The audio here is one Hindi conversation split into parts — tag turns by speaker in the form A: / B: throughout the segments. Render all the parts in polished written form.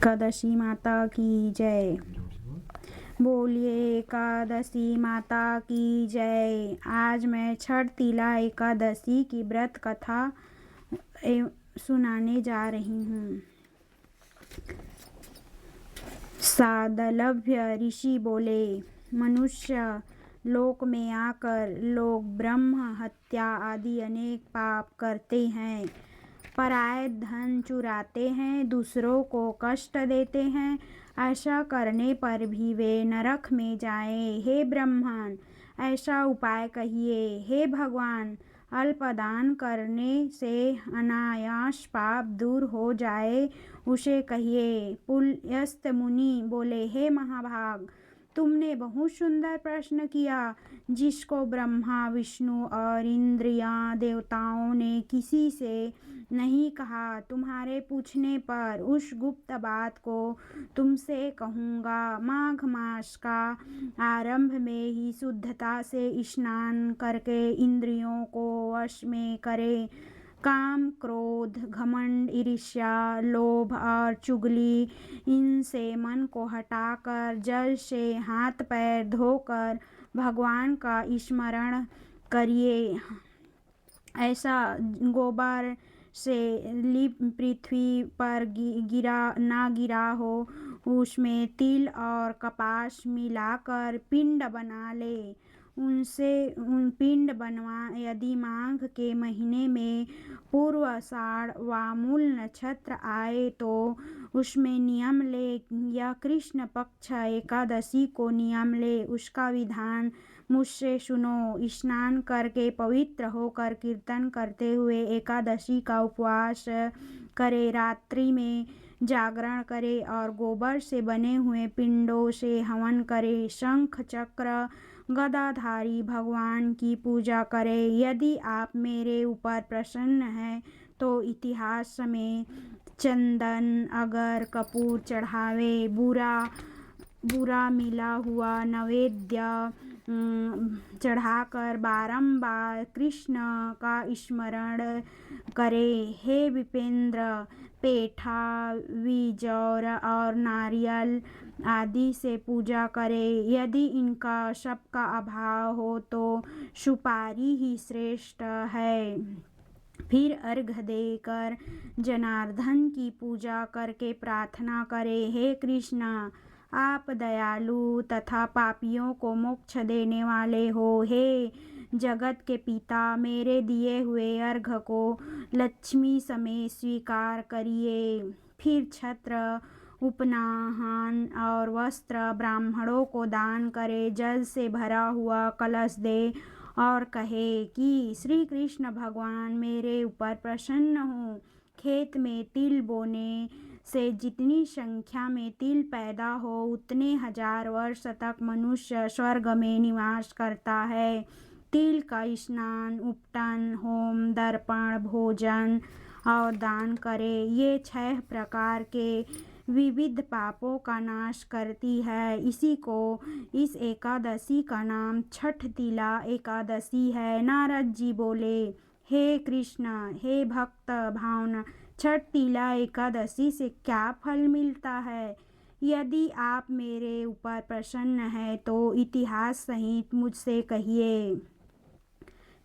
A: एकादशी माता की जय। बोलिए एकादशी माता की जय। आज मैं छठ तिला एकादशी की व्रत कथा सुनाने जा रही हूँ। सादलभ्य ऋषि बोले, मनुष्य लोक में आकर लोग ब्रह्म हत्या आदि अनेक पाप करते हैं, पराये धन चुराते हैं, दूसरों को कष्ट देते हैं। ऐसा करने पर भी वे नरक में जाएं। हे ब्राह्मण, ऐसा उपाय कहिए। हे भगवान, अल्पदान करने से अनायास पाप दूर हो जाए, उसे कहिए। पुलस्त्य मुनि बोले, हे महाभाग, तुमने बहुत सुंदर प्रश्न किया, जिसको ब्रह्मा विष्णु और इंद्रियां देवताओं ने किसी से नहीं कहा। तुम्हारे पूछने पर उस गुप्त बात को तुमसे कहूँगा। माघ मास का आरंभ में ही शुद्धता से स्नान करके इंद्रियों को वश में करे। काम, क्रोध, घमंड, ईर्ष्या, लोभ और चुगली, इनसे मन को हटाकर जल से हाथ पैर धोकर भगवान का स्मरण करिए। ऐसा गोबर से लिप पृथ्वी पर गिरा हो, उसमें तिल और कपास मिलाकर पिंड बना ले। उन पिंड बनवा। यदि माघ के महीने में पूर्वाषाढ़ व मूल नक्षत्र आए तो उसमें नियम ले, या कृष्ण पक्ष एकादशी को नियम ले। उसका विधान मुझसे सुनो। स्नान करके पवित्र होकर कीर्तन करते हुए एकादशी का उपवास करे, रात्रि में जागरण करे और गोबर से बने हुए पिंडों से हवन करे। शंख चक्र गदाधारी भगवान की पूजा करे। यदि आप मेरे ऊपर प्रसन्न हैं तो इतिहास में चंदन, अगर, कपूर चढ़ावे। बुरा मिला हुआ नैवेद्य चढ़ाकर बारंबार कृष्ण का स्मरण करे। हे विपेंद्र, पेठा, बीजौर और नारियल आदि से पूजा करे। यदि इनका सबका अभाव हो तो सुपारी ही श्रेष्ठ है। फिर अर्घ्य देकर जनार्दन की पूजा करके प्रार्थना करे, हे कृष्ण, आप दयालु तथा पापियों को मोक्ष देने वाले हो। हे जगत के पिता, मेरे दिए हुए अर्घ्य को लक्ष्मी समेत स्वीकार करिए। फिर छत्र, उपनयन और वस्त्र ब्राह्मणों को दान करे। जल से भरा हुआ कलश दे और कहे कि श्री कृष्ण भगवान मेरे ऊपर प्रसन्न हो। खेत में तिल बोने से जितनी संख्या में तिल पैदा हो, उतने 1000 वर्ष तक मनुष्य स्वर्ग में निवास करता है। तिल का स्नान, उपटन, होम, दर्पण, भोजन और दान करे। ये 6 प्रकार के विविध पापों का नाश करती है। इस एकादशी का नाम छठ तिला एकादशी है। नारद जी बोले, हे कृष्ण, हे भक्त भावना, छठ तिला एकादशी से क्या फल मिलता है? यदि आप मेरे ऊपर प्रसन्न हैं तो इतिहास सहित मुझसे कहिए।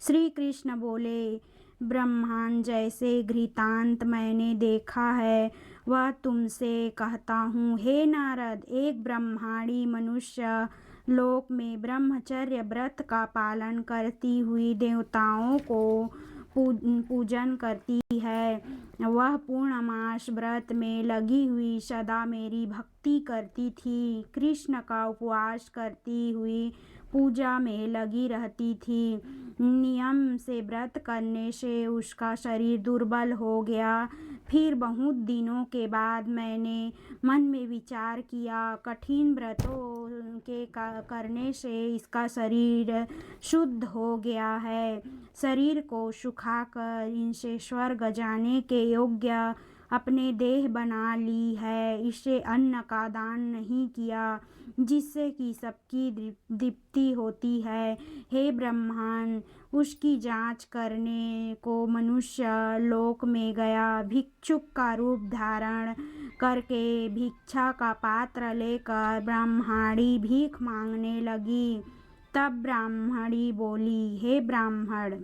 A: श्री कृष्ण बोले, ब्रह्मांड जैसे घृतांत मैंने देखा है, वह तुमसे कहता हूँ। हे नारद, एक ब्रह्माणी मनुष्य लोक में ब्रह्मचर्य व्रत का पालन करती हुई देवताओं को पूजन करती है। वह पूर्णमास व्रत में लगी हुई सदा मेरी भक्ति करती थी। कृष्ण का उपवास करती हुई पूजा में लगी रहती थी। नियम से व्रत करने से उसका शरीर दुर्बल हो गया। फिर बहुत दिनों के बाद मैंने मन में विचार किया, कठिन व्रतों के करने से इसका शरीर शुद्ध हो गया है। शरीर को सुखाकर इनसे स्वर्ग जाने के योग्य अपने देह बना ली है। इसे अन्न का दान नहीं किया जिससे कि सबकी दीप्ति होती है। हे ब्रह्मण, उसकी जांच करने को मनुष्य लोक में गया। भिक्षुक का रूप धारण करके भिक्षा का पात्र लेकर ब्राह्मणी भीख मांगने लगी। तब ब्राह्मणी बोली, हे ब्राह्मण,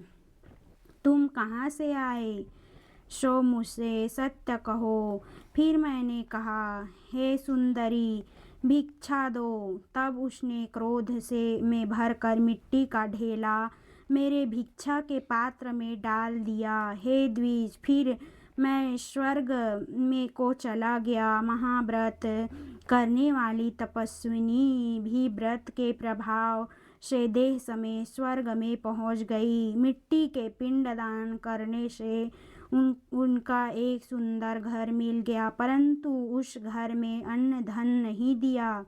A: तुम कहाँ से आए? सो मुझसे सत्य कहो। फिर मैंने कहा, हे सुंदरी, भिक्षा दो। तब उसने क्रोध से में भरकर मिट्टी का ढेला मेरे भिक्षा के पात्र में डाल दिया। हे द्विज, फिर मैं स्वर्ग में को चला गया। महाव्रत करने वाली तपस्विनी भी व्रत के प्रभाव से देह समेत स्वर्ग में पहुंच गई। मिट्टी के पिंड दान करने से उनका एक सुंदर घर मिल गया, परंतु उस घर में अन्न धन नहीं दिया।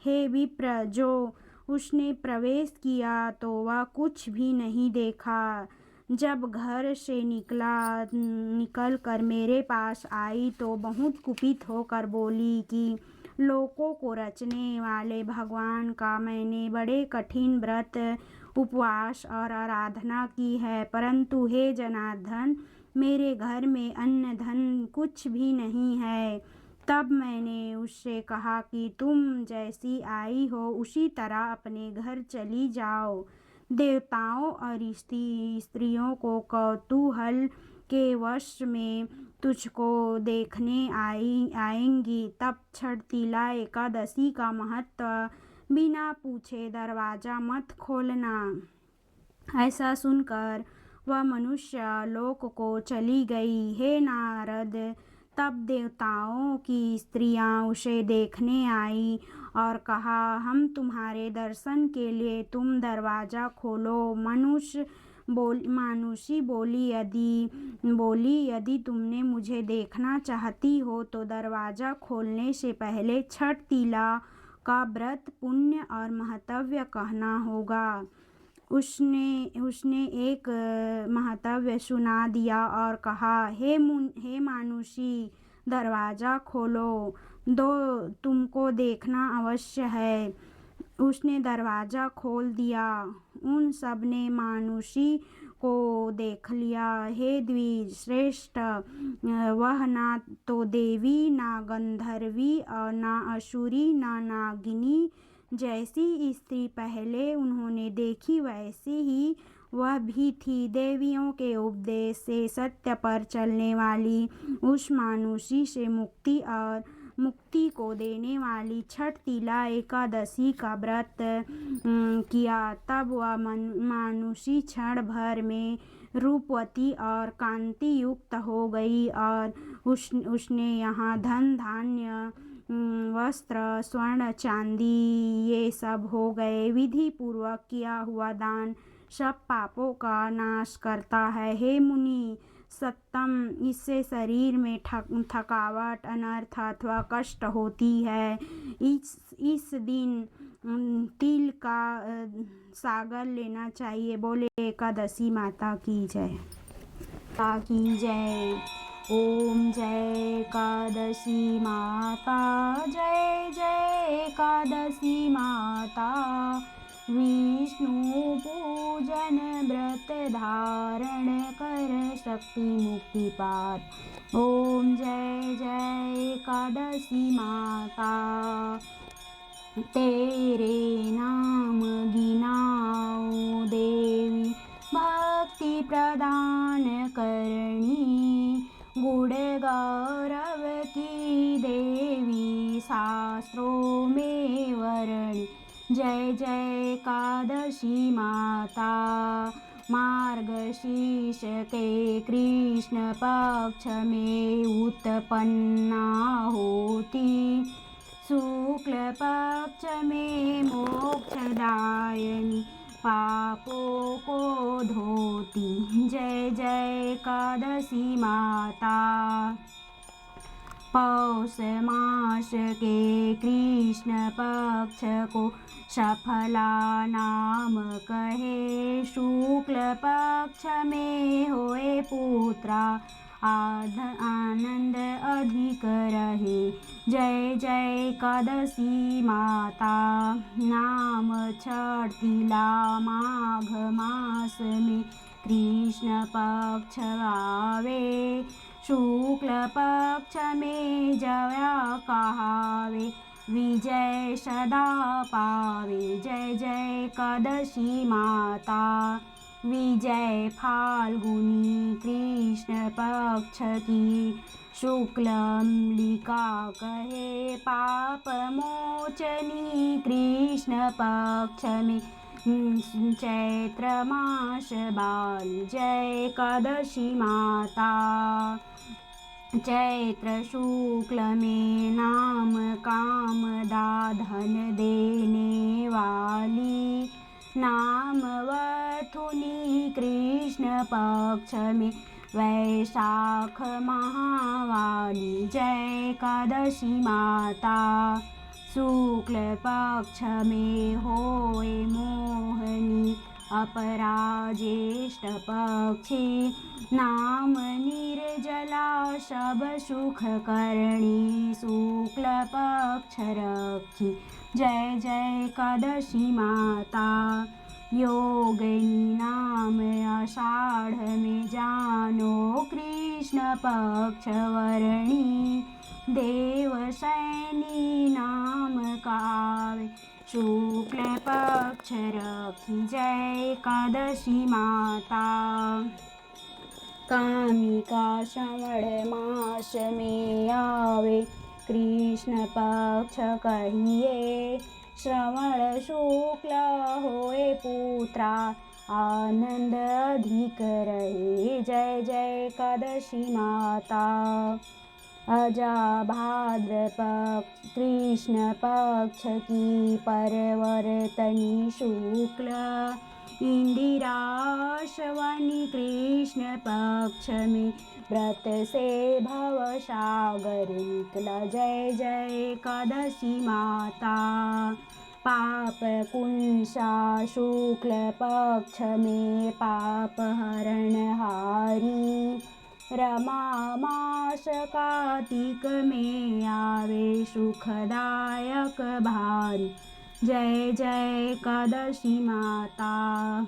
A: हे विप्र, जो उसने प्रवेश किया तो वह कुछ भी नहीं देखा। जब घर से निकल कर मेरे पास आई तो बहुत कुपित होकर बोली कि लोकों को रचने वाले भगवान का मैंने बड़े कठिन व्रत, उपवास और आराधना की है, परंतु हे जनार्दन, मेरे घर में अन्न धन कुछ भी नहीं है। तब मैंने उससे कहा कि तुम जैसी आई हो उसी तरह अपने घर चली जाओ। देवताओं और स्त्रियों को कौतूहल के वश में तुझको देखने आएंगी। तब छठतीला एकादशी का महत्व बिना पूछे दरवाजा मत खोलना। ऐसा सुनकर वह मनुष्य लोक को चली गई। हे नारद, तब देवताओं की स्त्रियां उसे देखने आई और कहा, हम तुम्हारे दर्शन के लिए तुम दरवाजा खोलो। मानुषी बोली, यदि तुमने मुझे देखना चाहती हो तो दरवाजा खोलने से पहले छठतीला का व्रत, पुण्य और महत्व कहना होगा। उसने एक महत्व सुना दिया और कहा, हे मानुषी, दरवाजा खोलो, तुमको देखना अवश्य है। उसने दरवाजा खोल दिया। उन सब ने मानुषी को देख लिया। हे द्विज श्रेष्ठ, वह ना तो देवी, ना गंधर्वी और ना असुरी, ना नागिनी जैसी स्त्री पहले उन्होंने देखी वैसी ही वह भी थी। देवियों के उपदेश से सत्य पर चलने वाली उस मानुषी से मुक्ति को देने वाली छठतीला एकादशी का व्रत किया। तब वह मानुषी क्षण भर में रूपवती और कांति युक्त हो गई और उसने यहाँ धन धान्य, वस्त्र, स्वर्ण, चांदी ये सब हो गए। विधि पूर्वक किया हुआ दान सब पापों का नाश करता है। हे मुनि सत्तम, इससे शरीर में थकावट, अनर्थ अथवा कष्ट होती है। इस दिन तिल का सागर लेना चाहिए। बोले एकादशी माता की जय। ओम जय एकादशी माता, जय जय एकादशी माता। विष्णु पूजन व्रत धारण कर शक्ति मुक्ति पार। ओम जय जय एकादशी माता। तेरे नाम गिनाऊं देवी, भक्ति प्रदान करनी। गुण गौरव की देवी, शास्त्रों में वर्णी। जय जय एकादशी माता। मार्गशीर्ष के कृष्ण पक्ष में उत्पन्ना होती, शुक्ल पक्ष में मोक्षदायिनी, पापों को धोती। जय जय एकादशी माता। पौष मास के कृष्ण पक्ष को सफला नाम कहे। शुक्ल पक्ष में होए पुत्रा आनंद अधिक रहे। जय जय एकादशी माता। नाम चढ़तीला माघ मास में कृष्ण पक्ष आवे। शुक्ल पक्ष में जया कहावे। विजय सदा पावे। जय जय एकादशी माता। विजय फाल्गुनी कृष्ण पक्ष की शुक्लम्बिका कहे। पाप मोचनी कृष्ण पक्ष में चैत्र मास बाल। जय एकादशी माता। चैत्र शुक्ल में नाम कामदा धन देने वाली। नाम वथुनी कृष्ण पक्ष में वैशाख महावाली। जय एकादशी माता। शुक्ल पक्ष में होए मोहनी अपराजेष्ठ पक्षी। नाम निर्जला सब सुख करणी। शुक्ल पक्ष रक्षी। जय जय एकादशी माता। योगिनी नाम आषाढ़ में जानो कृष्ण पक्ष वर्णी। देवसैनी नाम कावे शुक्ल पक्ष रखी। जय एकादशी माता। कामिका श्रवण मास में आवे कृष्ण पक्ष कहिए। श्रवण शुक्ल होए पुत्रा आनंद अधिक रहे। जय जय एकादशी माता। अजा भाद्र पक्ष कृष्ण पक्ष की परवर्तनी शुक्ल। इंदिराश्वनी कृष्ण पक्ष में व्रत से भव सागर निकला। जय जय एकादशी माता। पाप कुंसा शुक्ल पक्ष में पाप हरण हारी। रमा मास कार्तिक में आवे सुखदायक भारी। जय जय एकादशी माता।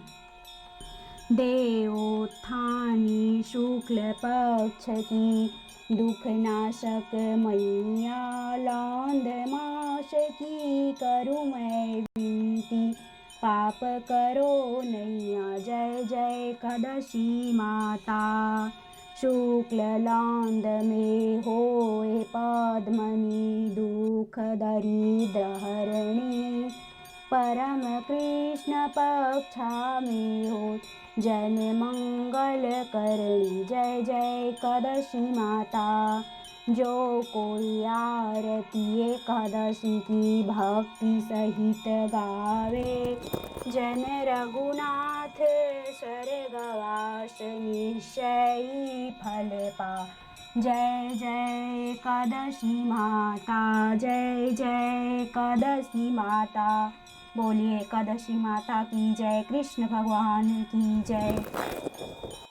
A: देवोत्थानी शुक्ल पक्ष की दुखनाशक मैया। लौंद मास की करूँ मैं विनती पाप करो नैया। जय जय एकादशी माता। शुक्ल लौंद में होए पद्मनी दुख दरिद्र हरणी। परम कृष्ण पक्षा में हो जन मंगल करणी। जय जय एकादशी माता। जो कोई आरती एकादशी की भक्ति सहित गावे। जन रघुनाथ स्वर्गवास निश्चयी फल पा। जय जय एकादशी माता। जय जय एकादशी माता। बोलिए एकादशी माता की जय। कृष्ण भगवान की जय।